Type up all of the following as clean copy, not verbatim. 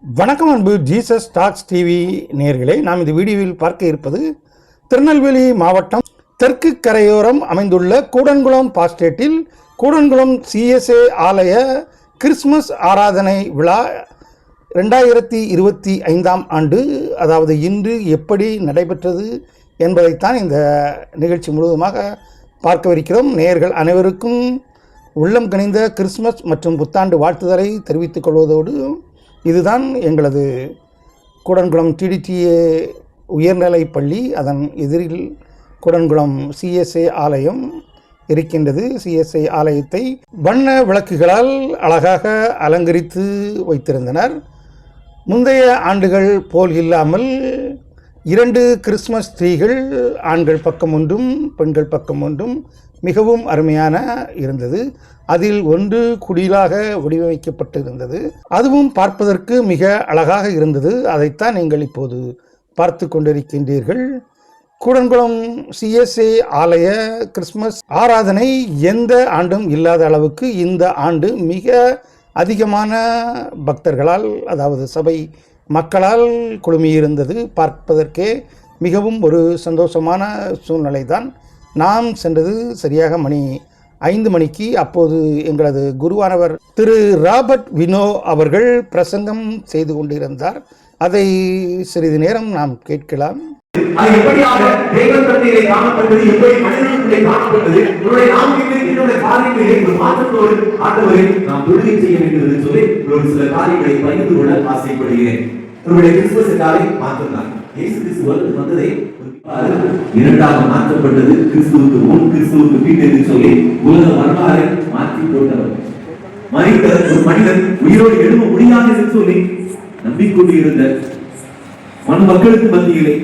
வணக்கம் அன்பு Jesus tax TV நேயர்களே, நாம் இந்த வீடியோவில் பார்க்க இருப்பது திருநெல்வேலி மாவட்டம் தெற்கு கரையோரம் அமைந்துள்ள கூடன்குளம் பாஸ்டேட்டில் கூடன்குளம் சிஎஸ்ஏ ஆலய கிறிஸ்துமஸ் ஆராதனை விழா 2025 ஆண்டு, அதாவது இன்று எப்படி நடைபெற்றது என்பதைத்தான் இந்த நிகழ்ச்சி முழுவதுமாக பார்க்கவிருக்கிறோம். நேயர்கள் அனைவருக்கும் உள்ளம் கனிந்த கிறிஸ்துமஸ் மற்றும் புத்தாண்டு வாழ்த்துதலை தெரிவித்துக் கொள்வதோடு, இதுதான் எங்களது கூடன்குளம் டிடிடிஏ உயர்நிலைப் பள்ளி, அதன் எதிரில் கூடன்குளம் சிஎஸ்ஏ ஆலயம் இருக்கின்றது. சிஎஸ்ஐ ஆலயத்தை வண்ண விளக்குகளால் அழகாக அலங்கரித்து வைத்திருந்தனர். முந்தைய ஆண்டுகள் போல் இல்லாமல் 2 கிறிஸ்துமஸ் ட்ரீகள், ஆண்கள் பக்கம் ஒன்றும் பெண்கள் பக்கம் ஒன்றும், மிகவும் அருமையான இருந்தது. அதில் ஒன்று குடிலாக வடிவமைக்கப்பட்டிருந்தது. அதுவும் பார்ப்பதற்கு மிக அழகாக இருந்தது. அதைத்தான் நீங்கள் இப்போது பார்த்து கொண்டிருக்கின்றீர்கள். கூடன்குளம் சிஎஸ்ஏ ஆலய கிறிஸ்துமஸ் ஆராதனை எந்த ஆண்டும் இல்லாத அளவுக்கு இந்த ஆண்டு மிக அதிகமான பக்தர்களால், அதாவது சபை மக்களால் குழுமியிருந்தது. பார்ப்பதற்கே மிகவும் ஒரு சந்தோஷமான சூழ்நிலை தான். நாம் சென்றது சரியாக மணி 5 மணிக்கு. அப்போது எங்களது குருவானவர் திரு ராபர்ட் வினோ அவர்கள் பிரசங்கம் செய்து கொண்டிருந்தார். அதை சிறிது நேரம் நாம் கேட்கலாம். இரண்டாக மாற்றப்பட்டது கிறிஸ்துவுக்கு முன் கிறிஸ்துவுக்கு பின் என்று சொல்லி உலக வரலாறை மாற்றி போட்டவர். மனித ஒரு மனிதன் உயிரோடு எழுத முடியாது என்று சொல்லி நம்பிக்கொண்டிருந்த மண் மக்களுக்கு மத்தியிலே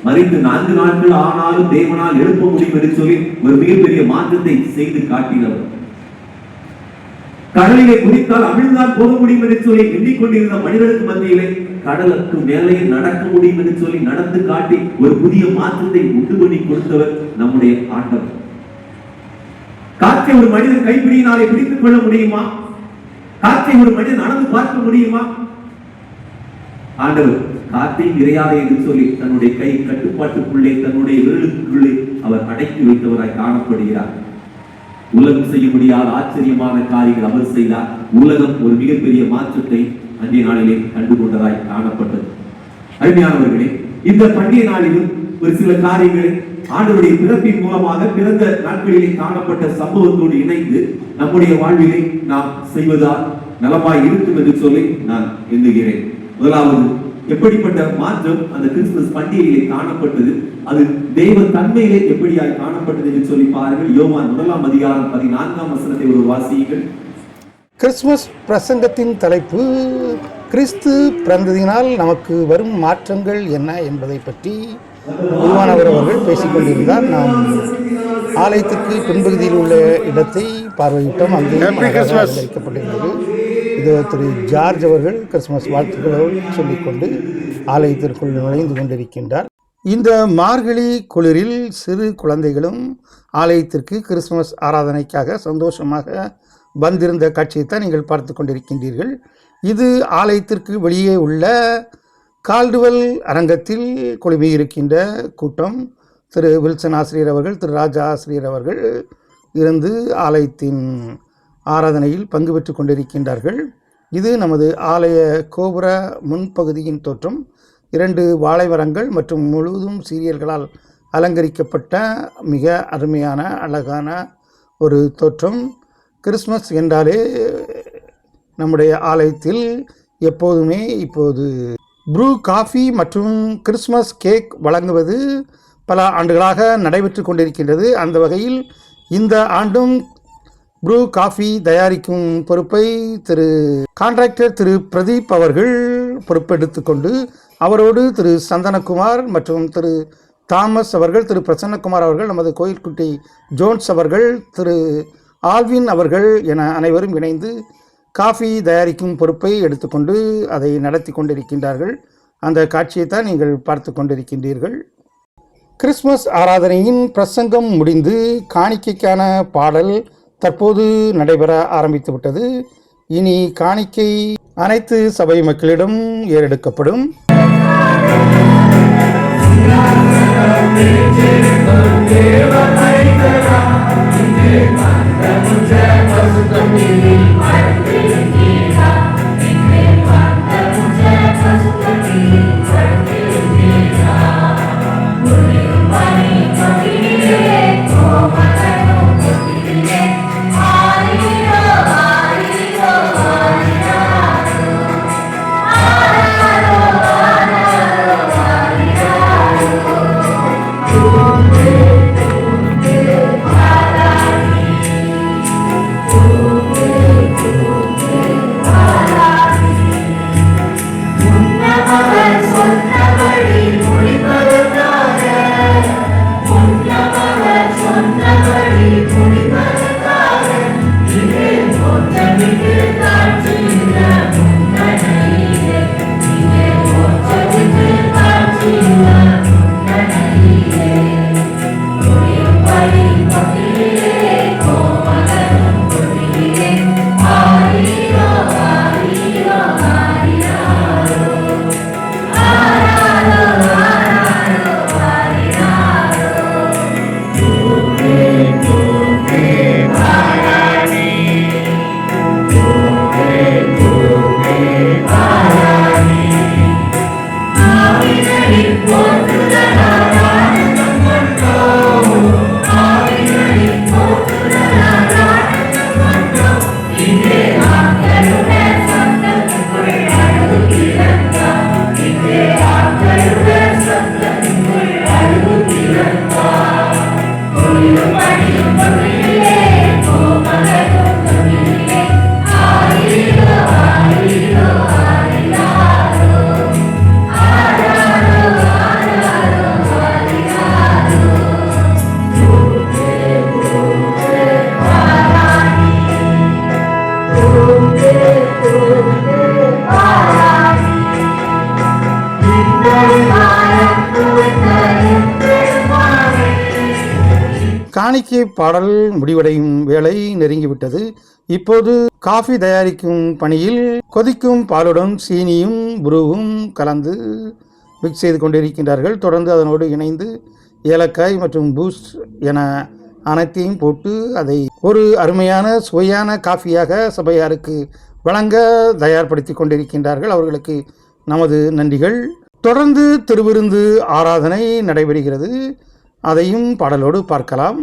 மறித்து 4 நாட்கள் ஆனாலும் தேவனால் எழுப்ப முடியும் என்று சொல்லி ஒரு மிகப்பெரிய மாற்றத்தை செய்து காட்டினவர். கடலிலே குதித்தால் அமிழ்ந்தான் போக முடியும் என்று சொல்லி எண்ணிக்கொண்டிருந்த மனிதனுக்கு மத்தியிலே கடலுக்கு மேலே நடக்க முடியும் என்று சொல்லி நடந்து காட்டி ஒரு புதிய மாற்றத்தை உண்டு பண்ணி கொடுத்தவர் நம்முடைய ஆண்டவர். காற்றை ஒரு மனிதன் கைப்பிடியினாலே பிடித்துக் கொள்ள முடியுமா? காற்றை ஒரு மனிதன் நடந்து பார்க்க முடியுமா? ஆண்டவர் காற்றை நிறையாதே என்று சொல்லி தன்னுடைய கை கட்டுப்பாட்டுக்குள்ளே, தன்னுடைய விரலுக்குள்ளே அவர் அடக்கி வைத்தவராய் காணப்படுகிறார். உலகம் செய்ய முடியாத ஆச்சரியமான காரியங்கள் அவர் செய்தார். உலகம் ஒரு மிகப்பெரிய மாற்றத்தை அன்றைய நாளிலே கண்டுகொண்டதாய் காணப்பட்டது. அருமையானவர்களே, இந்த பண்டிகை நாளிலும் ஒரு சில காரியங்களை ஆண்டவருடைய பிறப்பின் மூலமாக பிறந்த நாட்களிலே காணப்பட்ட சம்பவத்தோடு இணைந்து நம்முடைய வாழ்விலே நாம் செய்வதால் நலமாய் இருக்கும் என்று சொல்லி நான் எண்ணுகிறேன். முதலாவது, எப்படிப்பட்ட மாற்றம் அந்த கிறிஸ்துமஸ் பண்டிகையிலே காணப்பட்டது, அது தெய்வ தன்மையிலே எப்படியாய் காணப்பட்டது என்று சொல்லி பாருங்கள். யோவான் 1 அதிகாரம் 14 வசனத்தை ஒரு வாசியுங்கள். கிறிஸ்துமஸ் பிரசங்கத்தின் தலைப்பு கிறிஸ்து பிறந்ததினால் நமக்கு வரும் மாற்றங்கள் என்ன என்பதை பற்றி குருவானவர் அவர்கள் பேசிக்கொண்டிருந்தார். நாம் ஆலயத்திற்கு பின்பகுதியில் உள்ள இடத்தை பார்வையிட்டோம். அங்கே அலங்கரிக்கப்பட்டிருந்தது. இது திரு ஜார்ஜ் அவர்கள் கிறிஸ்துமஸ் வாழ்த்துக்களோடு சொல்லிக்கொண்டு ஆலயத்திற்குள் நுழைந்து கொண்டிருக்கின்றார். இந்த மார்கழி குளிரில் சிறு குழந்தைகளும் ஆலயத்திற்கு கிறிஸ்துமஸ் ஆராதனைக்காக சந்தோஷமாக வந்திருந்த காட்சியைத்தான் நீங்கள் பார்த்து கொண்டிருக்கின்றீர்கள். இது ஆலயத்திற்கு வெளியே உள்ள கால்டுவெல் அரங்கத்தில் குழுமியிருக்கின்ற கூட்டம். திரு வில்சன் ஆசிரியர் அவர்கள், திரு ராஜா ஆசிரியர் அவர்கள் இருந்து ஆலயத்தின் ஆராதனையில் பங்கு பெற்று கொண்டிருக்கின்றார்கள். இது நமது ஆலய கோபுர முன்பகுதியின் தோற்றம். 2 வாழை மரங்கள் மற்றும் முழுவதும் சீரியல்களால் அலங்கரிக்கப்பட்ட மிக அருமையான அழகான ஒரு தோற்றம். கிறிஸ்மஸ் என்றாலே நம்முடைய ஆலயத்தில் எப்போதுமே இப்போது ப்ரூ காஃபி மற்றும் கிறிஸ்மஸ் கேக் வழங்குவது பல ஆண்டுகளாக நடைபெற்று கொண்டிருக்கின்றது. அந்த வகையில் இந்த ஆண்டும் ப்ரூ காஃபி தயாரிக்கும் பொறுப்பை கான்ட்ராக்டர் திரு பிரதீப் அவர்கள் பொறுப்பெடுத்து கொண்டு, அவரோடு திரு சந்தனகுமார் மற்றும் திரு தாமஸ் அவர்கள், திரு பிரசன்னகுமார் அவர்கள், நமது கோயில்குட்டி ஜோன்ஸ் அவர்கள், திரு ஆல்வின் அவர்கள் என அனைவரும் இணைந்து காஃபி தயாரிக்கும் பொறுப்பை எடுத்துக்கொண்டு அதை நடத்தி கொண்டிருக்கின்றார்கள். அந்த காட்சியைத்தான் நீங்கள் பார்த்து கொண்டிருக்கின்றீர்கள். கிறிஸ்துமஸ் ஆராதனையின் பிரசங்கம் முடிந்து காணிக்கைக்கான பாடல் தற்போது நடைபெற ஆரம்பித்து விட்டது. இனி காணிக்கை அனைத்து சபை மக்களிடம் ஏறெடுக்கப்படும். காணிக்கை பாடல் முடிவடையும் வேளை நெருங்கிவிட்டது. இப்போது காஃபி தயாரிக்கும் பணியில் கொதிக்கும் பாலுடன் சீனியும் புருவும் கலந்து மிக்ஸ் செய்து கொண்டிருக்கின்றார்கள். தொடர்ந்து அதனோடு இணைந்து ஏலக்காய் மற்றும் பூஸ்ட் என அனைத்தையும் போட்டு அதை ஒரு அருமையான சுவையான காஃபியாக சபையாருக்கு வழங்க தயார்படுத்தி கொண்டிருக்கின்றார்கள். அவர்களுக்கு நமது நன்றிகள். தொடர்ந்து திருவிருந்து ஆராதனை நடைபெறுகிறது. அதையும் பாடலோடு பார்க்கலாம்.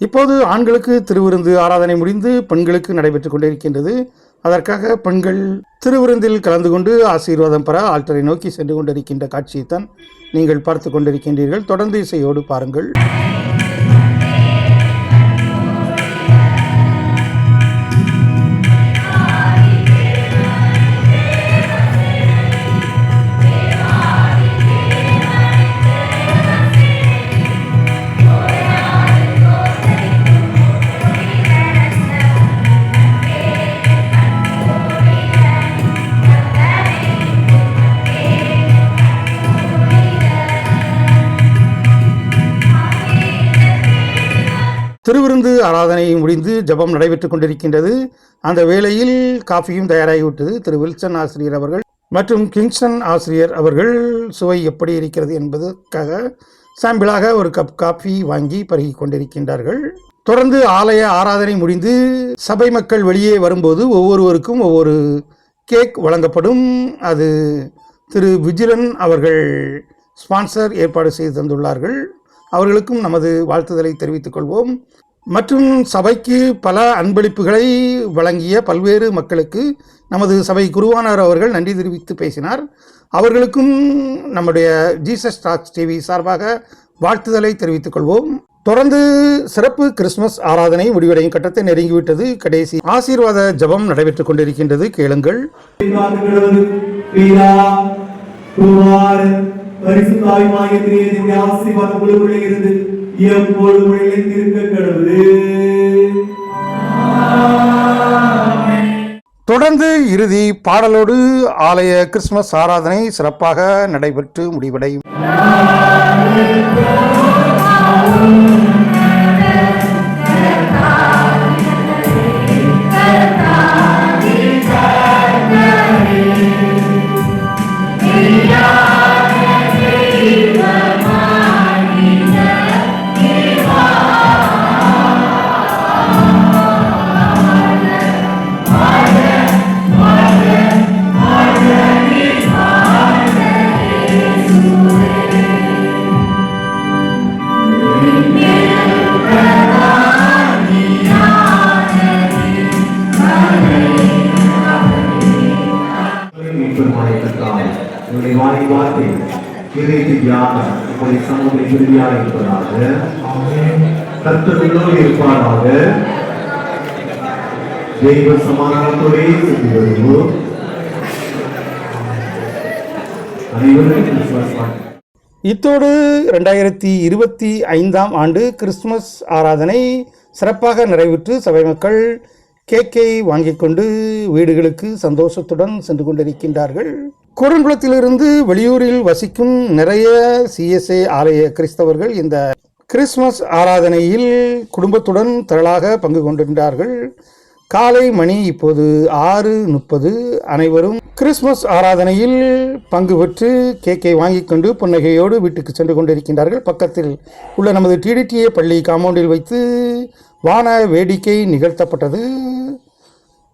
இப்போது ஆண்களுக்கு திருவிருந்து ஆராதனை முடிந்து பெண்களுக்கு நடைபெற்றுக் கொண்டிருக்கின்றது. அதற்காக பெண்கள் திருவிருந்தில் கலந்து கொண்டு ஆசீர்வாதம் பெற ஆல்டரை நோக்கி சென்று கொண்டிருக்கின்ற காட்சியைத்தான் நீங்கள் பார்த்து கொண்டிருக்கின்றீர்கள். தொடர்ந்து இசையோடு பாருங்கள். திருவிருந்து ஆராதனை முடிந்து ஜெபம் நடைபெற்றுக் கொண்டிருக்கின்றது. அந்த வேளையில் காஃபியும் தயாராகிவிட்டது. திரு வில்சன் ஆசிரியர் அவர்கள் மற்றும் கிங்ஸ்டன் ஆசிரியர் அவர்கள் சுவை எப்படி இருக்கிறது என்பதற்காக சாம்பிளாக ஒரு கப் காஃபி வாங்கி பருகி கொண்டிருக்கின்றார்கள். தொடர்ந்து ஆலய ஆராதனை முடிந்து சபை மக்கள் வெளியே வரும்போது ஒவ்வொருவருக்கும் ஒவ்வொரு கேக் வழங்கப்படும். அது திரு விஜிலன் அவர்கள் ஸ்பான்சர் ஏற்பாடு செய்து தந்துள்ளார்கள். அவர்களுக்கும் நமது வாழ்த்துதலை தெரிவித்துக் கொள்வோம். மற்றும் சபைக்கு பல அன்பளிப்புகளை வழங்கிய பல்வேறு மக்களுக்கு நமது சபை குருவானார் அவர்கள் நன்றி தெரிவித்து பேசினார். அவர்களுக்கும் நம்முடைய ஜீசஸ் டாக்ஸ் டிவி சார்பாக வாழ்த்துதலை தெரிவித்துக் கொள்வோம். தொடர்ந்து சிறப்பு கிறிஸ்துமஸ் ஆராதனை முடிவடையும் கட்டத்தை நெருங்கிவிட்டது. கடைசி ஆசீர்வாத ஜெபம் நடைபெற்றுக் கொண்டிருக்கின்றது. கேளுங்கள். தொடர்ந்து இறுதி பாடலோடு ஆலய கிறிஸ்துமஸ் ஆராதனை சிறப்பாக நடைபெற்று முடிவடையும். இத்தோடு 2025 ஆண்டு கிறிஸ்துமஸ் ஆராதனை சிறப்பாக நிறைவுற்று சபை மக்கள் கேக்கை வாங்கிக் கொண்டு வீடுகளுக்கு சந்தோஷத்துடன் சென்று கொண்டிருக்கின்றார்கள். கூடன்குளத்திலிருந்து வெளியூரில் வசிக்கும் நிறைய CSA ஆலய கிறிஸ்தவர்கள் இந்த கிறிஸ்துமஸ் ஆராதனையில் குடும்பத்துடன் திரளாக பங்கு கொண்டிருந்தார்கள். காலை மணி இப்போது 6:30. அனைவரும் கிறிஸ்துமஸ் ஆராதனையில் பங்கு பெற்று கேக்கை வாங்கி கொண்டு புன்னகையோடு வீட்டுக்கு சென்று கொண்டிருக்கின்றார்கள். பக்கத்தில் உள்ள நமது TDTA பள்ளி காம்பவுண்டில் வைத்து வான வேடிக்கை நிகழ்த்தப்பட்டது.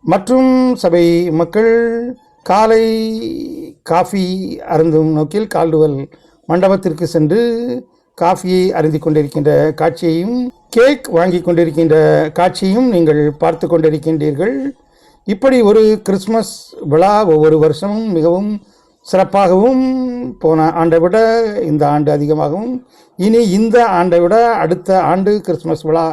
மற்றும் சபை மக்கள் காலை காஃபி அருந்தும் நோக்கில் கால்டுவல் மண்டபத்திற்கு சென்று காஃபியை அருந்தி கொண்டிருக்கின்ற காட்சியையும் கேக் வாங்கி கொண்டிருக்கின்ற காட்சியையும் நீங்கள் பார்த்து கொண்டிருக்கின்றீர்கள். இப்படி ஒரு கிறிஸ்துமஸ் விழா ஒவ்வொரு வருஷமும் மிகவும் சிறப்பாகவும், போன ஆண்டை விட இந்த ஆண்டு அதிகமாகவும், இனி இந்த ஆண்டை விட அடுத்த ஆண்டு கிறிஸ்துமஸ் விழா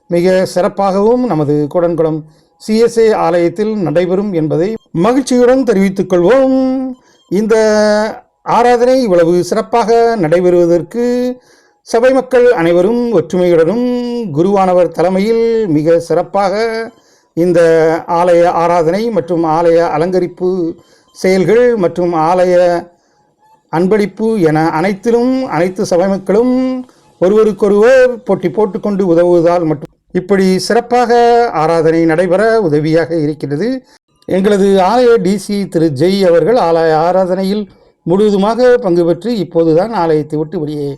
மிக சிறப்பாகவும் நமது கூடன்குளம் CSA ஆலயத்தில் நடைபெறும் என்பதை மகிழ்ச்சியுடன் தெரிவித்துக் கொள்வோம். இந்த ஆராதனை இவ்வளவு சிறப்பாக நடைபெறுவதற்கு சபை மக்கள் அனைவரும் ஒற்றுமையுடனும் குருவானவர் தலைமையில் மிக சிறப்பாக இந்த ஆலய ஆராதனை மற்றும் ஆலய அலங்கரிப்பு செயல்கள் மற்றும் ஆலய அன்பளிப்பு என அனைத்திலும் அனைத்து சபை மக்களும் ஒருவருக்கொருவர் போட்டி போட்டுக்கொண்டு உதவுவதால் மட்டும் இப்படி சிறப்பாக ஆராதனை நடைபெற உதவியாக இருக்கிறது. எங்களது ஆலய DC திரு ஜெய் அவர்கள் ஆலய ஆராதனையில் முழுவதுமாக பங்கு பெற்று இப்போதுதான் ஆலயத்தை விட்டு வெளியே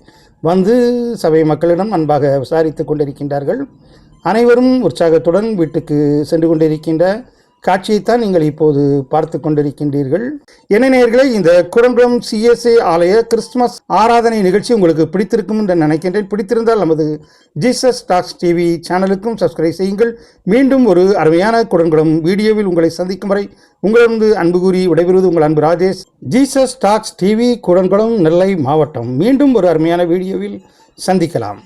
வந்து சபை மக்களிடம் அன்பாக விசாரித்து கொண்டிருக்கின்றார்கள். அனைவரும் உற்சாகத்துடன் வீட்டுக்கு சென்று கொண்டிருக்கின்ற காட்சியைத்தான் நீங்கள் இப்போது பார்த்து கொண்டிருக்கின்றீர்கள். என்ன நேயர்களே, இந்த குடம்புரம் CSA ஆலய கிறிஸ்துமஸ் ஆராதனை நிகழ்ச்சி உங்களுக்கு பிடித்திருக்கும் என்று நினைக்கின்றேன். பிடித்திருந்தால் நமது ஜீசஸ் டாக்ஸ் டிவி சேனலுக்கும் சப்ஸ்கிரைப் செய்யுங்கள். மீண்டும் ஒரு அருமையான குடங்குளம் வீடியோவில் உங்களை சந்திக்கும் வரை உங்களிடம் அன்பு கூறி விடைபெறுவது உங்கள் அன்பு Rajesh. Jesus tax TV, Kudankulam, நெல்லை மாவட்டம். மீண்டும் ஒரு அருமையான வீடியோவில் சந்திக்கலாம்.